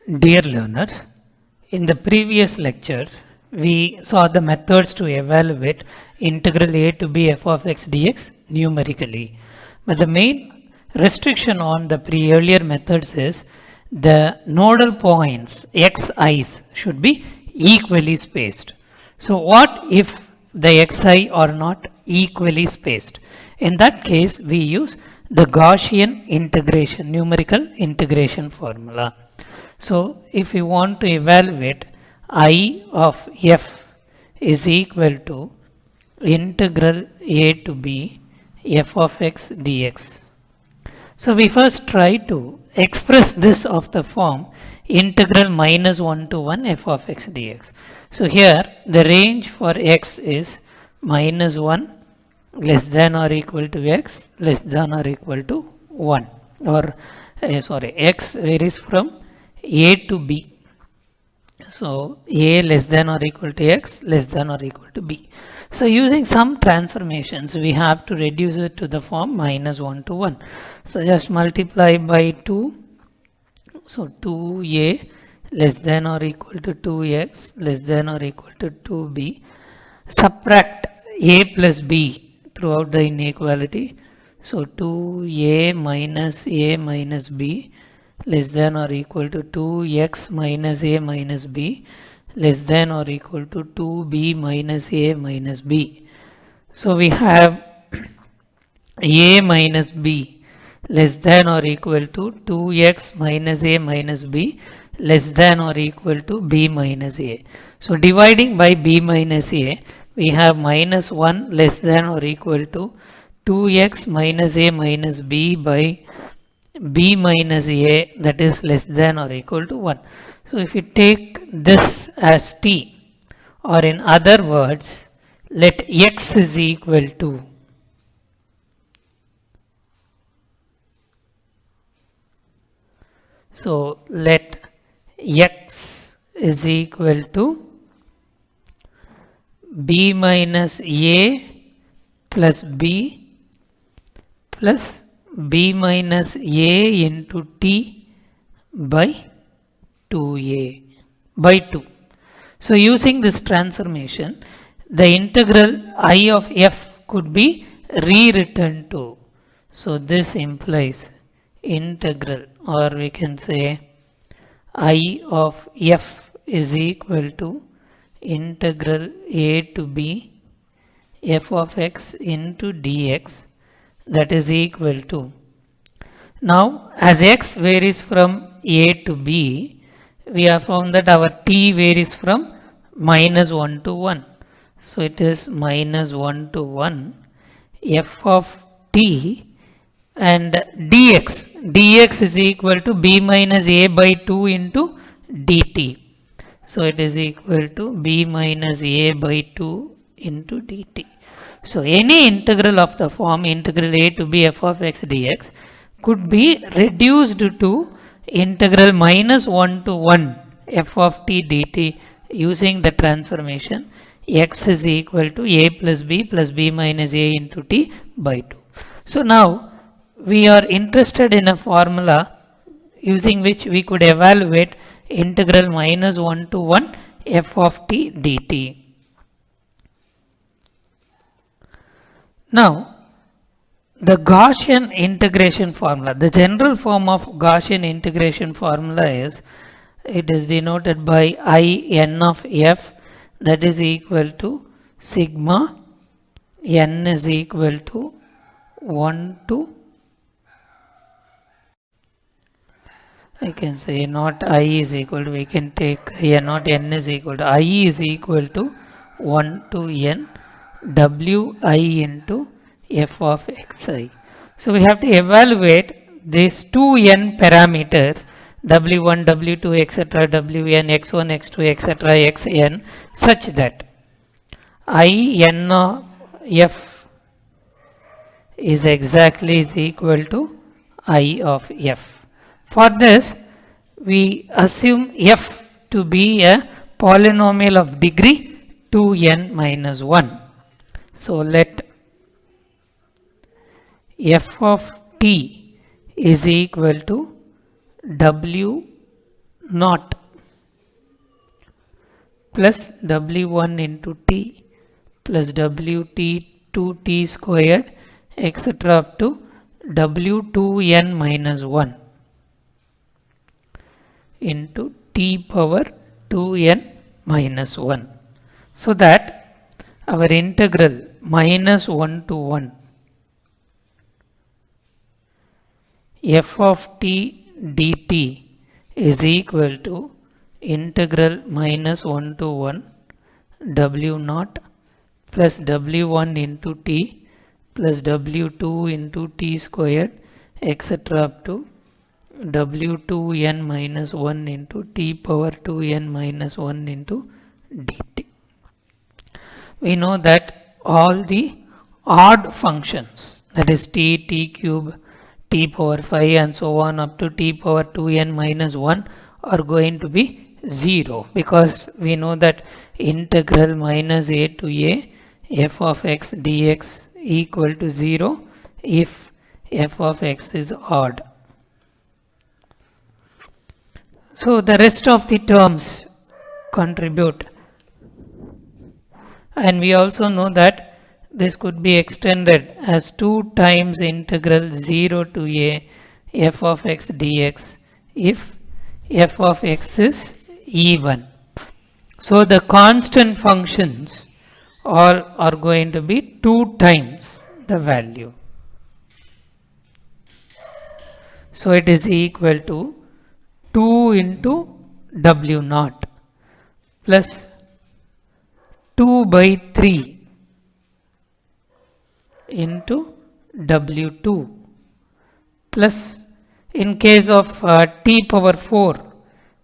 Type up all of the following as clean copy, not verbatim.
Dear learners, in the previous lectures, we saw the methods to evaluate integral a to b f of x dx numerically. But the main restriction on the earlier methods is the nodal points xi's should be equally spaced. So what if the xi are not equally spaced? In that case, we use the Gaussian integration, numerical integration formula. So if we want to evaluate I of f is equal to integral a to b f of x dx. So we first try to express this of the form integral minus 1 to 1 f of x dx. So here the range for x is minus 1 less than or equal to x less than or equal to 1, or x varies from a to b. So a less than or equal to x less than or equal to b. So using some transformations we have to reduce it to the form minus 1 to 1. So just multiply by 2. So 2a less than or equal to 2x less than or equal to 2b. Subtract a plus b throughout the inequality. So 2a minus b less than or equal to 2x minus a minus b less than or equal to 2b minus a minus b. So we have a minus b less than or equal to 2x minus a minus b less than or equal to b minus a. So dividing by b minus a, we have minus 1 less than or equal to 2x minus a minus b by b minus a, that is less than or equal to 1. So if you take this as t, or in other words, let x is equal to let x is equal to b minus a plus b plus b minus a into t by 2a by 2. So using this transformation, the integral I of f could be rewritten to. So this implies integral, or we can say I of f is equal to integral a to b f of x into dx, that is equal to, now as x varies from a to b, we have found that our t varies from minus 1 to 1. So it is minus 1 to 1 f of t, and dx is equal to b minus a by 2 into dt. So it is equal to b minus a by 2 into dt. So any integral of the form integral a to b f of x dx could be reduced to integral minus 1 to 1 f of t dt using the transformation x is equal to a plus b minus a into t by 2. So now we are interested in a formula using which we could evaluate integral minus 1 to 1 f of t dt. Now, the Gaussian integration formula, the general form of Gaussian integration formula is, it is denoted by I n of f, that is equal to sigma n is equal to 1 to, I can say not I is equal to, we can take here not n is equal to, I is equal to 1 to n wi into f of xi. So we have to evaluate these two n parameters w1, w2, etc., wn, x1, x2, etc., xn, such that I n of f is exactly is equal to I of f. For this, we assume f to be a polynomial of degree 2n minus 1. So let f of t is equal to w naught plus w1 into t plus wt 2t squared etc. up to w2n minus 1 into t power 2n minus 1. So that our integral minus 1 to 1 f of t dt is equal to integral minus 1 to 1 w naught plus w1 into t plus w2 into t squared etc. up to w2n minus 1 into t power 2n minus 1 into dt. We know that all the odd functions, that is t, t cube, t power 5 and so on up to t power 2n minus 1 are going to be 0, because we know that integral minus a to a f of x dx equal to 0 if f of x is odd. So the rest of the terms contribute, and we also know that this could be extended as 2 times integral 0 to a f of x dx if f of x is even. So the constant functions are going to be 2 times the value. So it is equal to 2 into w naught plus 2 by 3 into w2 plus, in case of t power 4,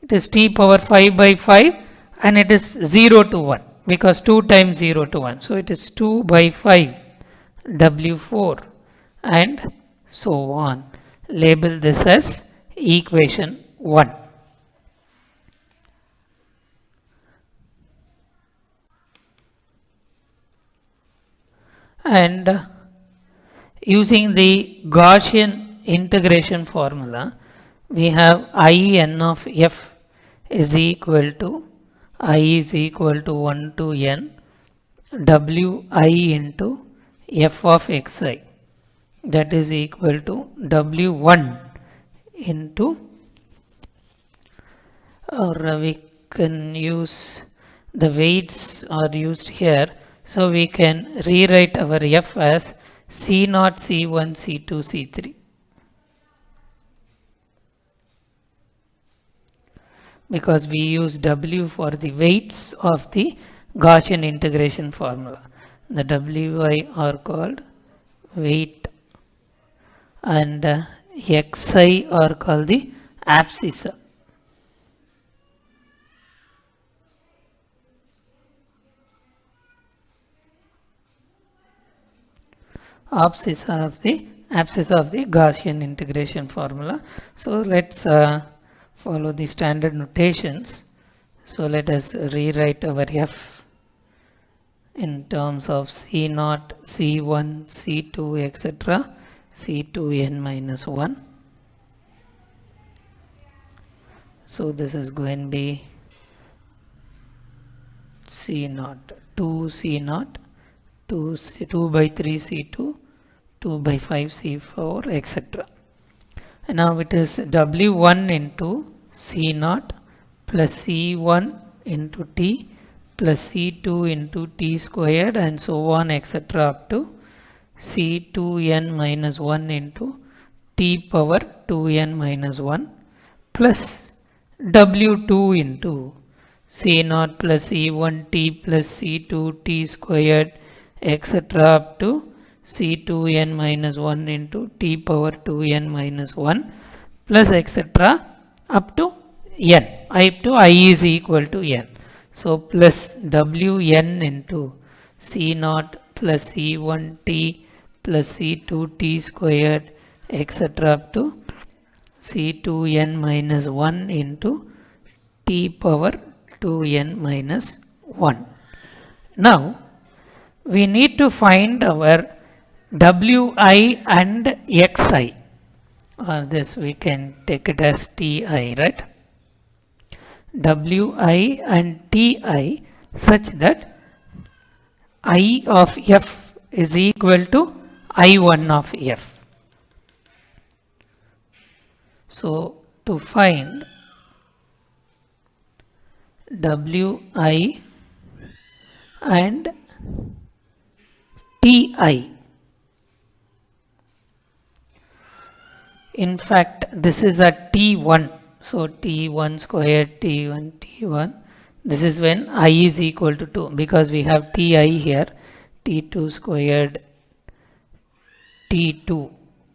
it is t power 5 by 5 and it is 0 to 1, because 2 times 0 to 1. So it is 2 by 5 w4 and so on. Label this as equation 1. And using the Gaussian integration formula, we have I n of f is equal to 1 to n wi into f of xi, that is equal to w1 into, or we can use the weights are used here, so we can rewrite our f as c0 c1 c2 c3, because we use w for the weights of the Gaussian integration formula. The wi are called weight and xi are called the abscissa. Abscissa of the Gaussian integration formula. So let's follow the standard notations. So let us rewrite our f in terms of c0 c1 c2 etc. c2n minus 1. So this is going to be c0 2 c0 2 by 3 c2 2 by 5 c4 etc. And now it is w1 into c0 plus c1 into t plus c2 into t squared and so on etc. up to c2n minus 1 into t power 2n minus 1 plus w2 into c0 plus c1 t plus c2 t squared etc. up to c2n minus 1 into t power 2n minus 1 plus etc. up to n, up to I is equal to n. So plus wn into c0 plus c1 t plus c2 t squared etc. up to c2n minus 1 into t power 2n minus 1. Now we need to find our wi and xi, or this we can take it as ti, right? Wi and Ti such that I of f is equal to I1 of f. So to find Wi and Ti, in fact this is a T1, so T1 squared, T1, this is when I is equal to 2, because we have Ti here, T2 squared, T2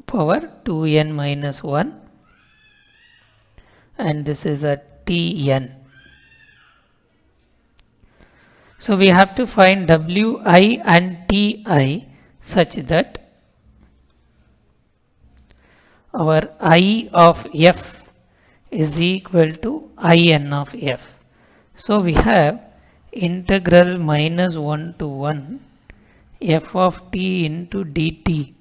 power 2n minus 1, and this is a Tn. So we have to find Wi and Ti such that our I of f is equal to In of f. So we have integral minus 1 to 1 f of t into dt,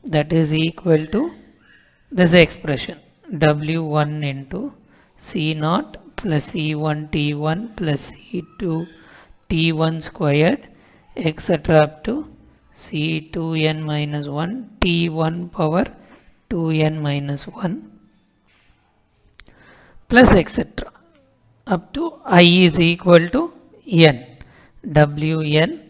that is equal to this expression W1 into C0 plus C1 T1 plus C2 T1 squared etc. up to C2n minus 1 T1 power 2n minus 1 plus etc. up to I is equal to n, Wn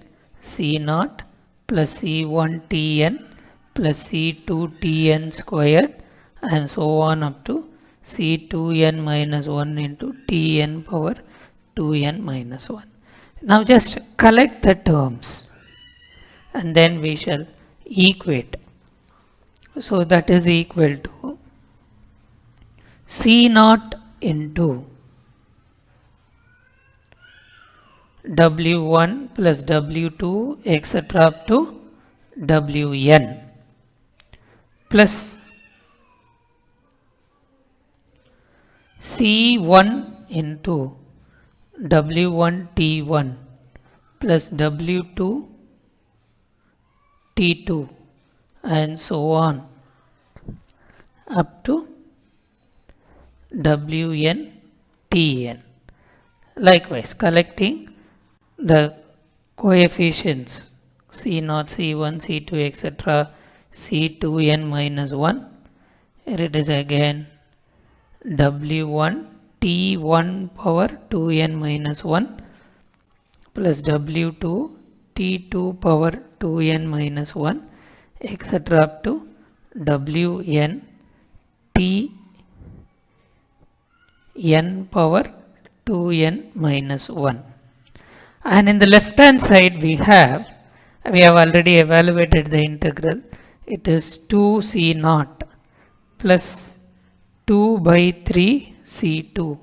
C0 plus C1 Tn plus C2 Tn squared and so on up to C2n minus 1 into Tn power 2n minus 1. Now just collect the terms and then we shall equate. So that is equal to C0 into W1 plus W2 etc. up to Wn plus C1 into W1 T1 plus W2 T2 and so on up to Wn Tn. Likewise, collecting the coefficients C0, C1, C2 etc. C2n minus 1, here it is again W1 T1 power 2n minus 1 plus W2 T2 power 2n minus 1 etc. up to Wn Tn power 2n minus 1. And in the left hand side we have already evaluated the integral. It is 2C0 plus 2 by 3 C2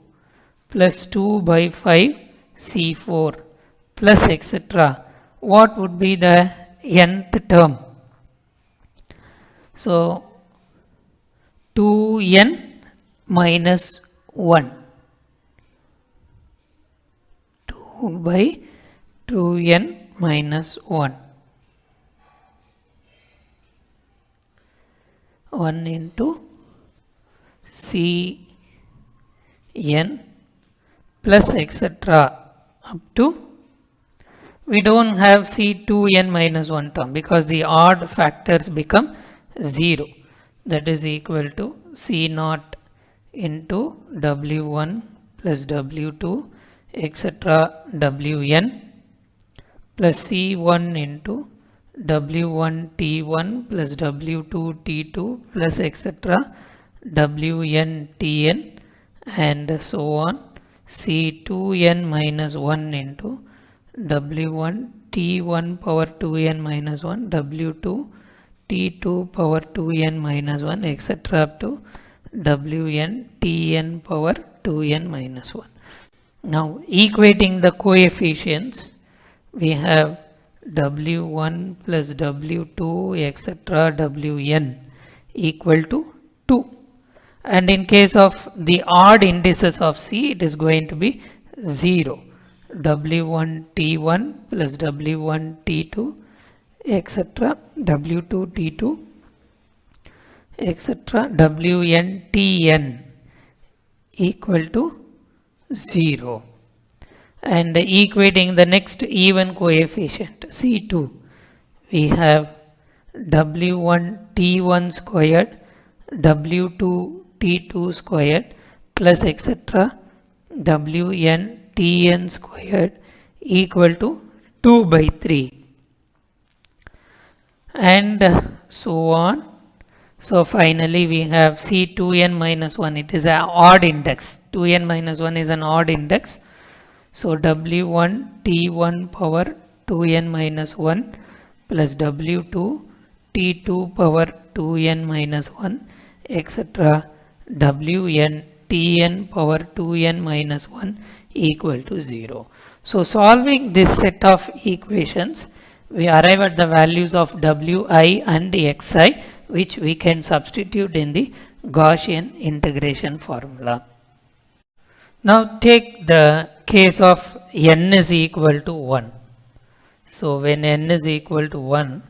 plus 2 by 5 C4 plus etc. What would be the nth term? So 2n minus 1, 2 by 2n minus 1, 1 into Cn plus etc. up to, we don't have C2n minus 1 term because the odd factors become 0, that is equal to C0 into W1 plus W2 etc. Wn plus C1 into W1 T1 plus W2 T2 plus etc. Wn Tn and so on C2n minus 1 into W1 T1 power 2n minus 1 W2 T2 power 2n minus 1 etc. up to Wn Tn power 2n minus 1. Now equating the coefficients, we have W1 plus W2 etc. Wn equal to 2, and in case of the odd indices of C it is going to be 0, W1 T1 plus W1 T2 etc. W2 T2 etc. Wn Tn equal to 0. And equating the next even coefficient C2, we have W1 T1 squared, W2 T2 squared plus etc. Wn Tn squared equal to 2 by 3, and so on. So finally we have C2n minus 1, it is an odd index, 2n minus 1 is an odd index. So W1 T1 power 2n minus 1 plus W2 T2 power 2n minus 1 etc. Wn Tn power 2n minus 1 equal to 0. So solving this set of equations, we arrive at the values of Wi and Xi, which we can substitute in the Gaussian integration formula. Now take the case of n is equal to 1. So when n is equal to 1,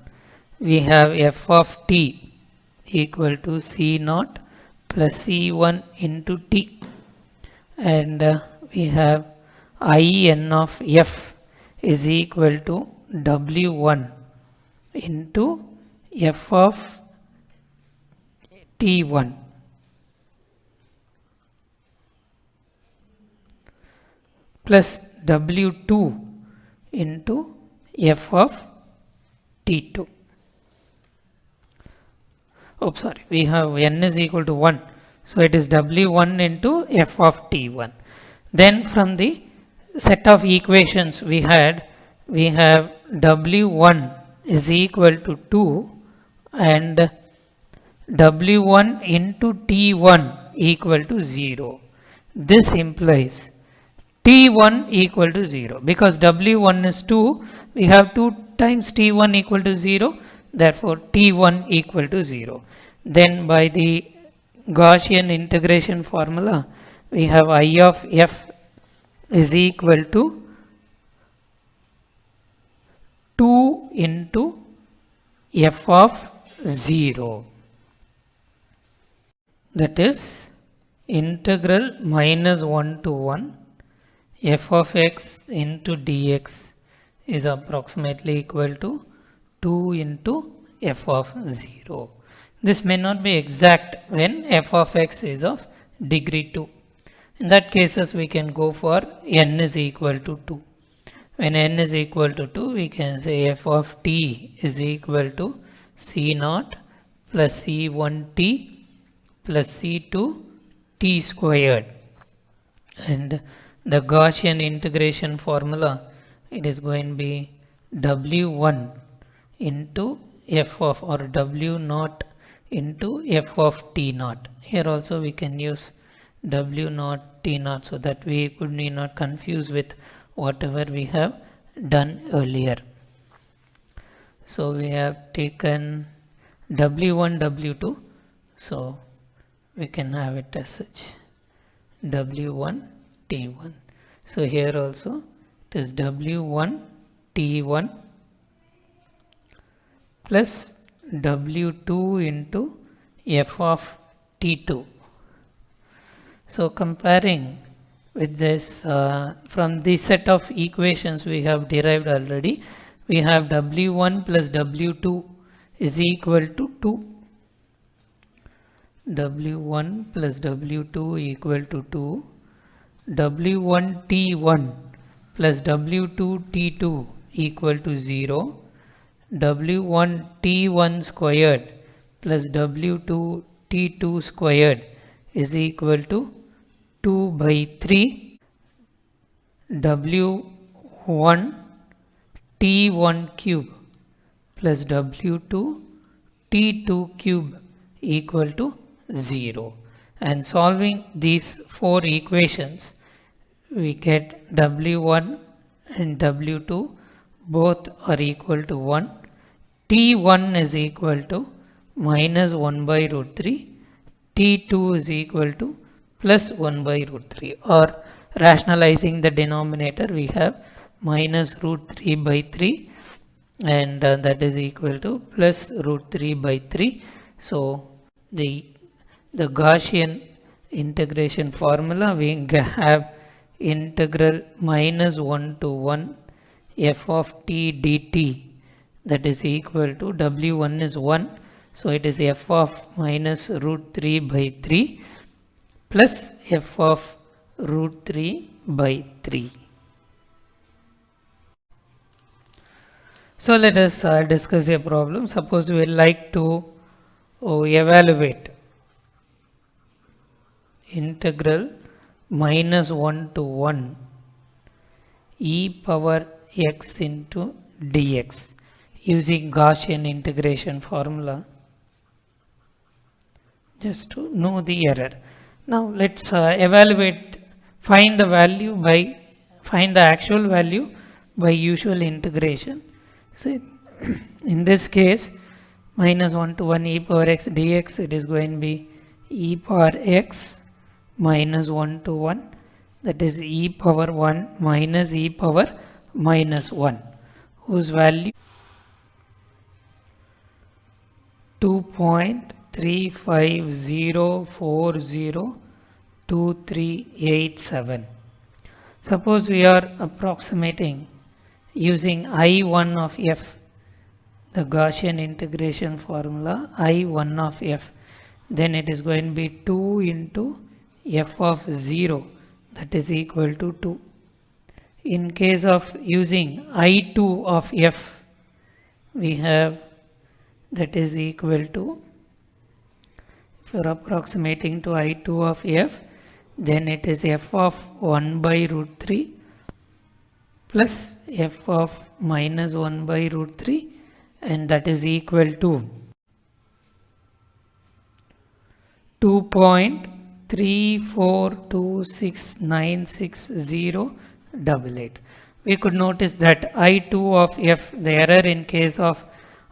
we have f of t equal to c naught plus c1 into t, and we have in of f is equal to w1 into f of t1 plus w2 into f of t2. Oh, sorry, we have n is equal to 1, so it is w1 into f of t1. Then from the set of equations we have w1 is equal to 2 and w1 into t1 equal to 0. This implies t1 equal to 0, because w1 is 2, we have 2 times t1 equal to 0, therefore t1 equal to 0. Then by the Gaussian integration formula, we have I of f is equal to 2 into f of 0, that is integral minus 1 to 1 f of x into dx is approximately equal to 2 into f of 0. This may not be exact when f of x is of degree 2. In that cases we can go for n is equal to 2. When n is equal to 2, we can say f of t is equal to c naught plus c1t plus c2 t squared, and the Gaussian integration formula, it is going to be w1 into f of, or w naught into f of t naught. Here also we can use w naught t naught, so that we could not confuse with whatever we have done earlier. So we have taken w1 w2, so we can have it as such w1 t1. So here also it is w1 t1 plus w2 into f of t2. So comparing with this, from the set of equations we have derived already, we have w1 plus w2 is equal to 2. w1 plus w2 equal to 2. w1 t1 plus w2 t2 equal to 0. w1 t1 squared plus w2 t2 squared is equal to 2 by 3. w1 t1 cube plus w2 t2 cube equal to 0. And solving these four equations, we get w1 and w2 both are equal to 1. t1 is equal to minus 1 by root 3. t2 is equal to plus 1 by root 3, or rationalizing the denominator, we have minus root 3 by 3, and that is equal to plus root 3 by 3. So the Gaussian integration formula we have integral minus 1 to 1 f of t dt, that is equal to w1 is 1, so it is f of minus root 3 by 3 plus f of root 3 by 3. So let us discuss a problem. Suppose we like to evaluate integral minus 1 to 1 e power x into dx using Gaussian integration formula, just to know the error. Now let's find the actual value by usual integration. So in this case, minus 1 to 1 e power x dx, it is going to be e power x minus 1 to 1, that is e power 1 minus e power minus 1, whose value 2.35040238. Suppose we are approximating using I1 of f, the Gaussian integration formula I1 of f, then it is going to be 2 into f of 0, that is equal to 2. In case of using I2 of f, we have that is equal to, if you are approximating to I2 of f, then it is f of 1 by root 3 plus f of minus 1 by root 3, and that is equal to 2.34269688. We could notice that I2 of f, the error in case of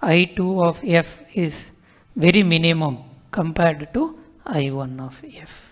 I2 of f is very minimum compared to I1 of f.